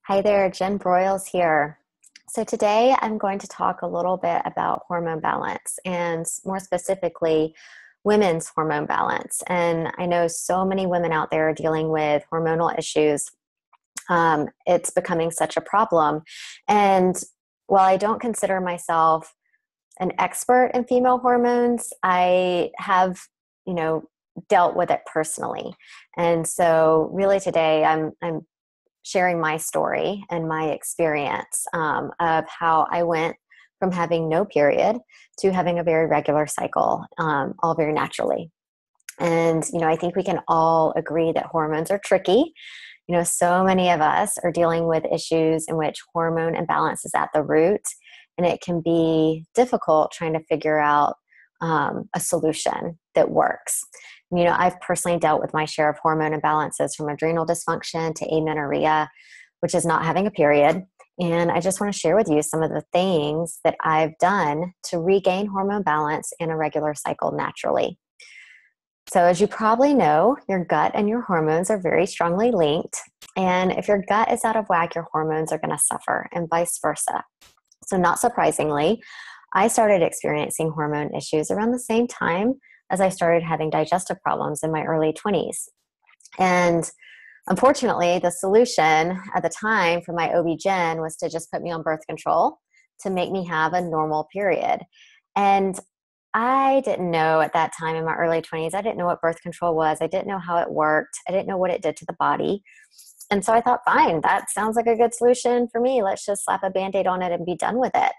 Hi there, Jen Broyles here. So today I'm going to talk a little bit about hormone balance and more specifically, women's hormone balance. And I know so many women out there are dealing with hormonal issues. It's becoming such a problem. And while I don't consider myself an expert in female hormones, I have, you know, dealt with it personally. And so really today I'm sharing my story and my experience of how I went from having no period to having a very regular cycle, all very naturally. And, I think we can all agree that hormones are tricky. So many of us are dealing with issues in which hormone imbalance is at the root, and it can be difficult trying to figure out a solution that works. I've personally dealt with my share of hormone imbalances from adrenal dysfunction to amenorrhea, which is not having a period. And I just want to share with you some of the things that I've done to regain hormone balance in a regular cycle naturally. So as you probably know, your gut and your hormones are very strongly linked. And if your gut is out of whack, your hormones are going to suffer and vice versa. So not surprisingly, I started experiencing hormone issues around the same time as I started having digestive problems in my early 20s. And unfortunately, the solution at the time for my OB-GYN was to just put me on birth control to make me have a normal period. And I didn't know at that time in my early 20s, I didn't know what birth control was. I didn't know how it worked. I didn't know what it did to the body. And so I thought, fine, that sounds like a good solution for me. Let's just slap a Band-Aid on it and be done with it.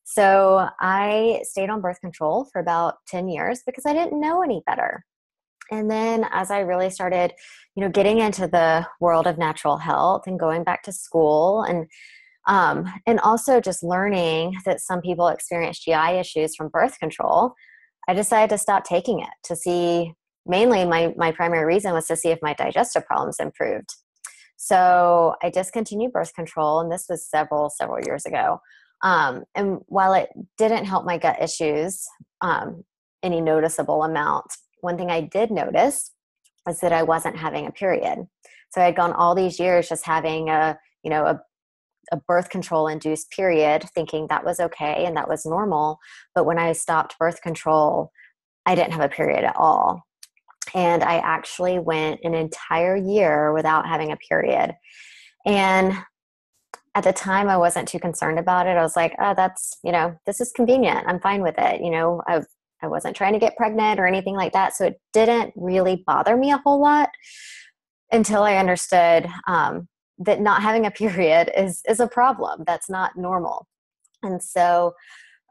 So I stayed on birth control for about 10 years because I didn't know any better. And then as I really started, getting into the world of natural health and going back to school and also just learning that some people experience GI issues from birth control, I decided to stop taking it to see, mainly my primary reason was to see if my digestive problems improved. So I discontinued birth control, and this was several years ago. And while it didn't help my gut issues any noticeable amount, one thing I did notice was that I wasn't having a period. So I had gone all these years just having a birth control induced period, thinking that was okay and that was normal. But when I stopped birth control, I didn't have a period at all. And I actually went an entire year without having a period. And at the time, I wasn't too concerned about it. I was like, oh, that's, this is convenient. I'm fine with it. I wasn't trying to get pregnant or anything like that. So it didn't really bother me a whole lot until I understood that not having a period is a problem. That's not normal. And so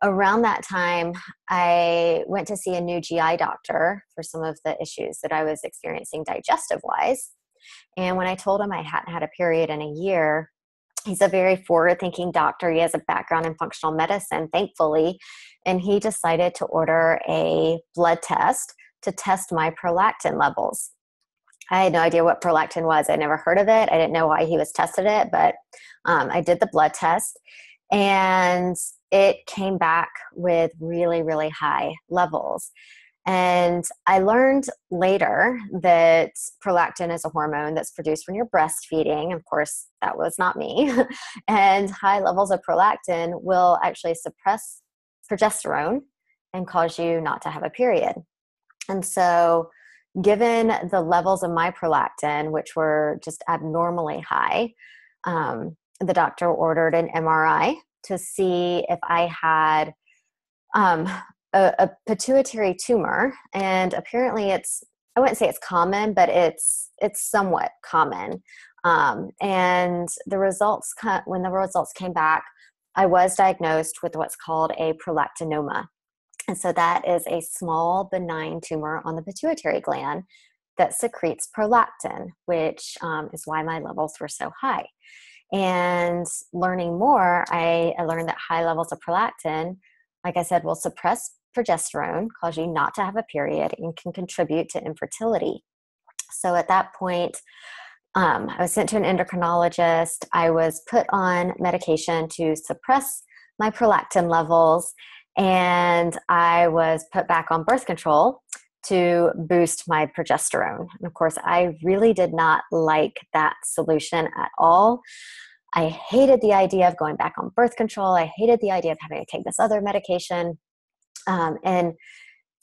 around that time, I went to see a new GI doctor for some of the issues that I was experiencing digestive-wise. And when I told him I hadn't had a period in a year, he's a very forward-thinking doctor. He has a background in functional medicine, thankfully, and he decided to order a blood test to test my prolactin levels. I had no idea what prolactin was. I'd never heard of it. I didn't know why he was tested it, but I did the blood test, and it came back with really, really high levels. And I learned later that prolactin is a hormone that's produced when you're breastfeeding. Of course, that was not me. And high levels of prolactin will actually suppress progesterone and cause you not to have a period. And so given the levels of my prolactin, which were just abnormally high, the doctor ordered an MRI to see if I had a pituitary tumor. And apparently I wouldn't say it's common, but it's somewhat common. And when the results came back, I was diagnosed with what's called a prolactinoma. And so that is a small benign tumor on the pituitary gland that secretes prolactin, which is why my levels were so high. And learning more, I learned that high levels of prolactin, like I said, will suppress progesterone, cause you not to have a period, and can contribute to infertility. So at that point, I was sent to an endocrinologist. I was put on medication to suppress my prolactin levels, and I was put back on birth control to boost my progesterone. And of course, I really did not like that solution at all. I hated the idea of going back on birth control. I hated the idea of having to take this other medication, and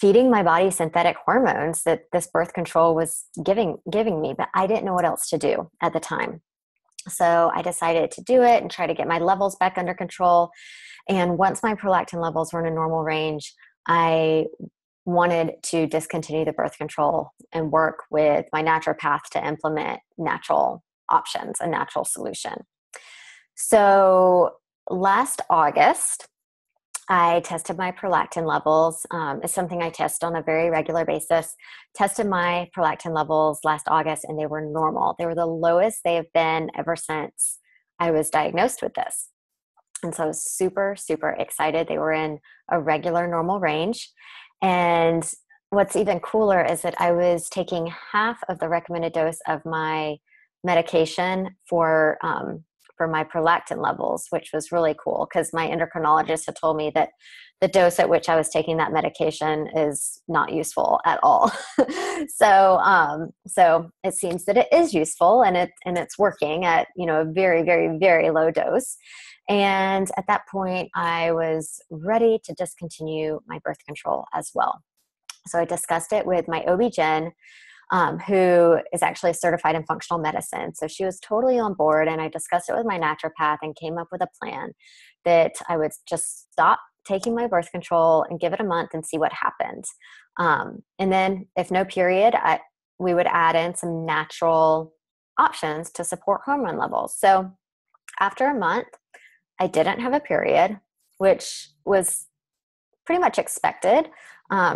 feeding my body synthetic hormones that this birth control was giving me, but I didn't know what else to do at the time. So I decided to do it and try to get my levels back under control. And once my prolactin levels were in a normal range, I wanted to discontinue the birth control and work with my naturopath to implement natural options, a natural solution. So last August, I tested my prolactin levels. It's something I test on a very regular basis. Tested my prolactin levels last August, and they were normal. They were the lowest they have been ever since I was diagnosed with this. And so I was super, super excited. They were in a regular normal range. And what's even cooler is that I was taking half of the recommended dose of my medication for my prolactin levels, which was really cool because my endocrinologist had told me that the dose at which I was taking that medication is not useful at all. So it seems that it is useful, and it's working at, a very, very, very low dose. And at that point, I was ready to discontinue my birth control as well. So I discussed it with my OB-GYN, who is actually certified in functional medicine. So she was totally on board, and I discussed it with my naturopath and came up with a plan that I would just stop taking my birth control and give it a month and see what happened. And then if no period, we would add in some natural options to support hormone levels. So after a month, I didn't have a period, which was pretty much expected.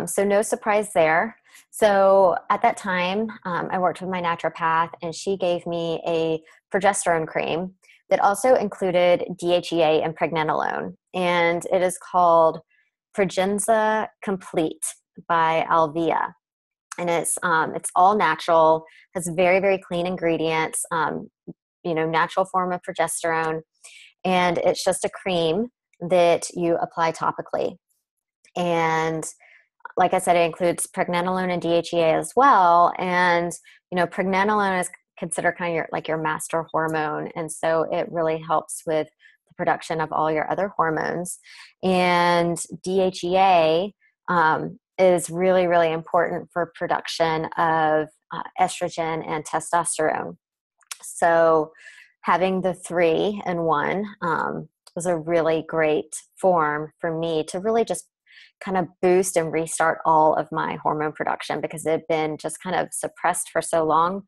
So no surprise there. So at that time, I worked with my naturopath, and she gave me a progesterone cream that also included DHEA and pregnenolone. And it is called Progenza Complete by Alvea. And it's all natural, has very, very clean ingredients, natural form of progesterone. And it's just a cream that you apply topically. And like I said, it includes pregnenolone and DHEA as well. And, pregnenolone is considered kind of your master hormone. And so it really helps with the production of all your other hormones. And DHEA is really, really important for production of estrogen and testosterone. So having the 3 in 1 was a really great form for me to really just kind of boost and restart all of my hormone production, because it had been just kind of suppressed for so long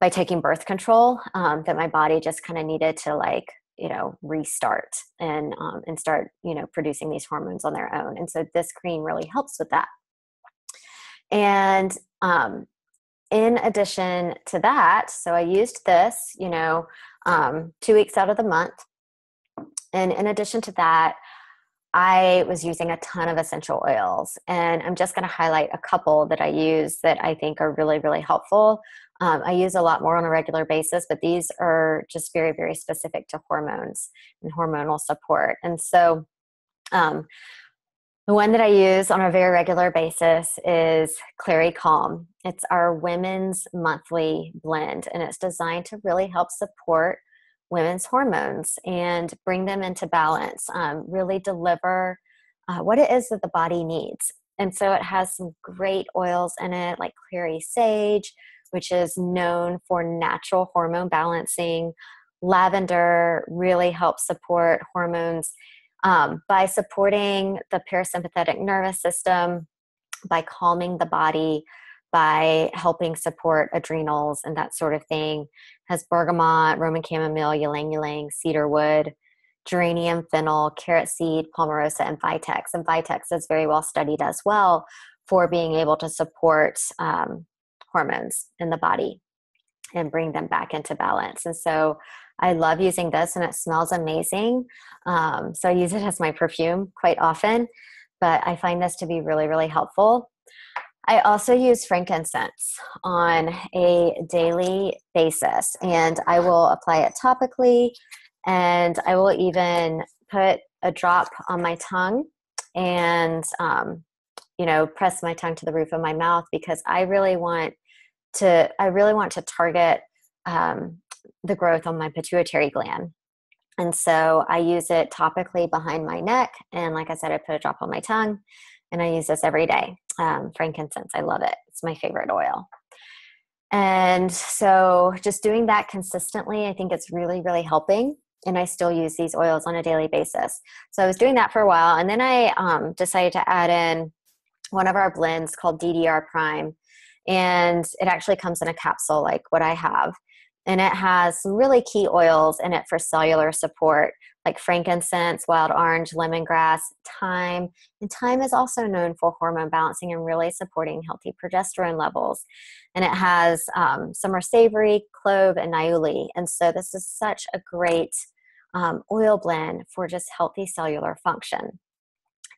by taking birth control that my body just kind of needed to restart and start, producing these hormones on their own. And so this cream really helps with that. And in addition to that, so I used this, 2 weeks out of the month. And in addition to that, I was using a ton of essential oils, and I'm just going to highlight a couple that I use that I think are really, really helpful. I use a lot more on a regular basis, but these are just very, very specific to hormones and hormonal support. And so the one that I use on a very regular basis is Clary Calm. It's our women's monthly blend, and it's designed to really help support women's hormones and bring them into balance, really deliver what it is that the body needs. And so it has some great oils in it, like clary sage, which is known for natural hormone balancing. Lavender really helps support hormones by supporting the parasympathetic nervous system, by calming the body, by helping support adrenals and that sort of thing. Has bergamot, Roman chamomile, ylang ylang, cedarwood, geranium, fennel, carrot seed, palmarosa, and vitex. And vitex is very well studied as well for being able to support hormones in the body and bring them back into balance. And so I love using this, and it smells amazing. So I use it as my perfume quite often, but I find this to be really, really helpful. I also use frankincense on a daily basis, and I will apply it topically, and I will even put a drop on my tongue and, press my tongue to the roof of my mouth, because I really want to target the growth on my pituitary gland. And so I use it topically behind my neck. And like I said, I put a drop on my tongue, and I use this every day. Frankincense, I love it. It's my favorite oil. And so just doing that consistently, I think it's really, really helping. And I still use these oils on a daily basis. So I was doing that for a while. And then I decided to add in one of our blends called DDR Prime. And it actually comes in a capsule like what I have. And it has some really key oils in it for cellular support, like frankincense, wild orange, lemongrass, thyme. And thyme is also known for hormone balancing and really supporting healthy progesterone levels. And it has some are savory, clove, and niaouli. And so this is such a great oil blend for just healthy cellular function.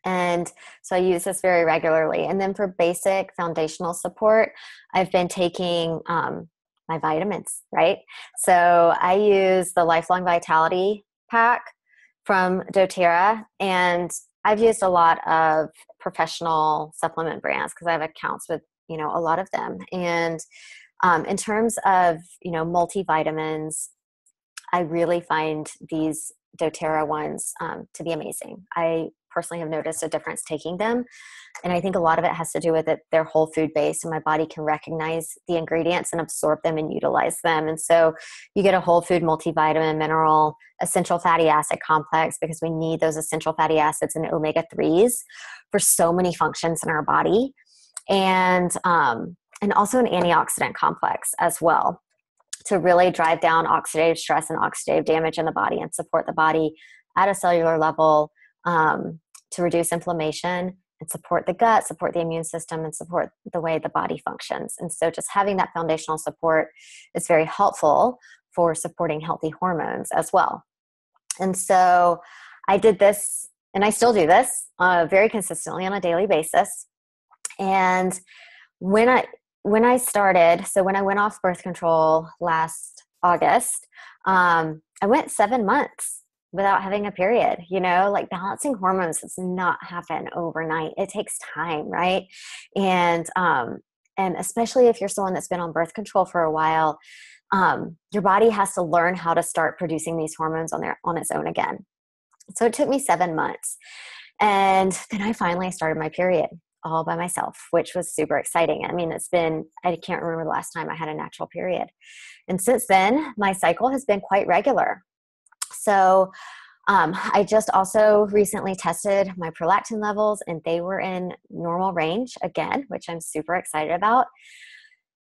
And so I use this very regularly. And then for basic foundational support, I've been taking my vitamins, right? So I use the Lifelong Vitality Pack from doTERRA, and I've used a lot of professional supplement brands because I have accounts with, a lot of them. And in terms of, multivitamins, I really find these doTERRA ones to be amazing. I personally have noticed a difference taking them. And I think a lot of it has to do with it. They're whole food based, and my body can recognize the ingredients and absorb them and utilize them. And so you get a whole food multivitamin, mineral, essential fatty acid complex, because we need those essential fatty acids and omega-3s for so many functions in our body. And also an antioxidant complex as well, to really drive down oxidative stress and oxidative damage in the body and support the body at a cellular level, to reduce inflammation and support the gut, support the immune system, and support the way the body functions. And so just having that foundational support is very helpful for supporting healthy hormones as well. And so I did this, and I still do this very consistently on a daily basis. And when I started, so when I went off birth control last August, I went 7 months without having a period. Like balancing hormones does not happen overnight. It takes time, right? And especially if you're someone that's been on birth control for a while, your body has to learn how to start producing these hormones on its own again. So it took me 7 months. And then I finally started my period all by myself, which was super exciting. I mean, I can't remember the last time I had a natural period. And since then, my cycle has been quite regular. So I just also recently tested my prolactin levels, and they were in normal range again, which I'm super excited about.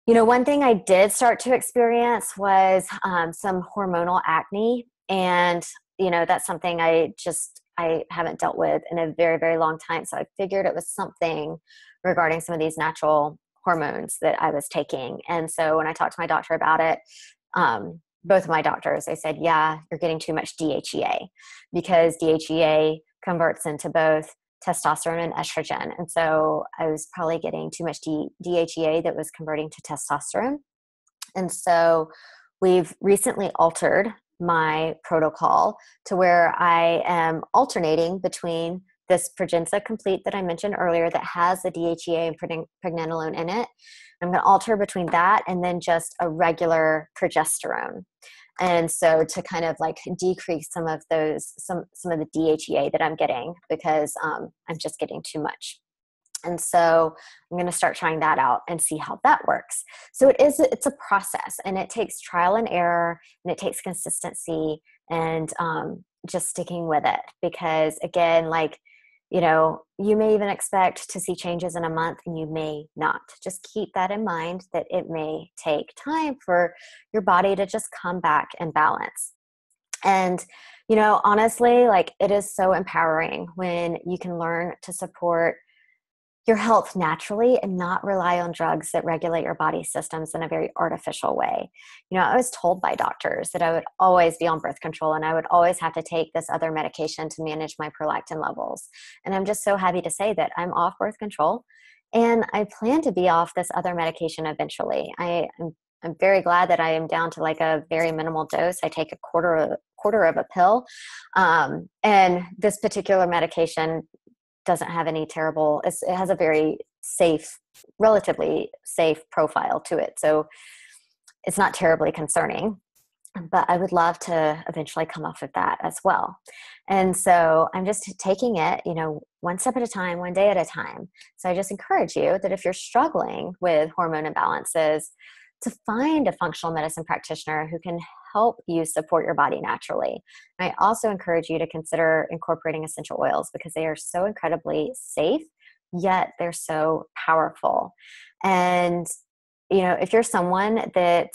One thing I did start to experience was some hormonal acne. And, that's something I haven't dealt with in a very, very long time. So I figured it was something regarding some of these natural hormones that I was taking. And so when I talked to my doctor about it, both of my doctors, they said, yeah, you're getting too much DHEA, because DHEA converts into both testosterone and estrogen. And so I was probably getting too much DHEA that was converting to testosterone. And so we've recently altered my protocol to where I am alternating between this Progenza Complete that I mentioned earlier that has the DHEA and pregnenolone in it. I'm going to alter between that and then just a regular progesterone. And so to kind of like decrease some of the DHEA that I'm getting, because I'm just getting too much. And so I'm going to start trying that out and see how that works. So it's a process, and it takes trial and error, and it takes consistency and just sticking with it, because again, you may even expect to see changes in a month, and you may not. Just keep that in mind, that it may take time for your body to just come back and balance. And, honestly, it is so empowering when you can learn to support your health naturally and not rely on drugs that regulate your body systems in a very artificial way. I was told by doctors that I would always be on birth control, and I would always have to take this other medication to manage my prolactin levels. And I'm just so happy to say that I'm off birth control, and I plan to be off this other medication eventually. I'm very glad that I am down to a very minimal dose. I take a quarter of a pill. And this particular medication doesn't have any it has a very relatively safe profile to it. So it's not terribly concerning. but I would love to eventually come off of that as well. And so I'm just taking it, one step at a time, one day at a time. So I just encourage you that if you're struggling with hormone imbalances, to find a functional medicine practitioner who can help you support your body naturally. And I also encourage you to consider incorporating essential oils because they are so incredibly safe, yet they're so powerful. And, if you're someone that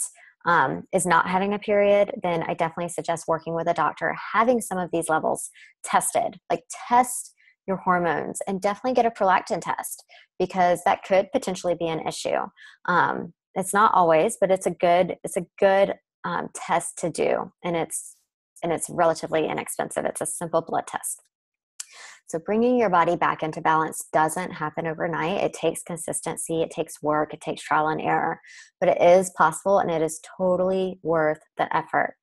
is not having a period, then I definitely suggest working with a doctor, having some of these levels tested, like test your hormones and definitely get a prolactin test because that could potentially be an issue. It's not always, but it's a good test to do, and it's relatively inexpensive. It's a simple blood test. So bringing your body back into balance doesn't happen overnight. It takes consistency, it takes work, it takes trial and error, but it is possible and it is totally worth the effort.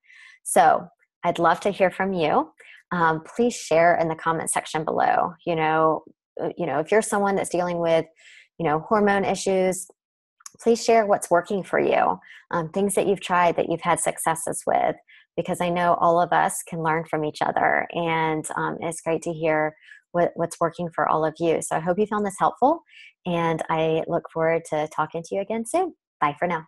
So I'd love to hear from you. Please share in the comment section below. If you're someone that's dealing with, hormone issues, please share what's working for you, things that you've tried that you've had successes with, because I know all of us can learn from each other. And it's great to hear what's working for all of you. So I hope you found this helpful, and I look forward to talking to you again soon. Bye for now.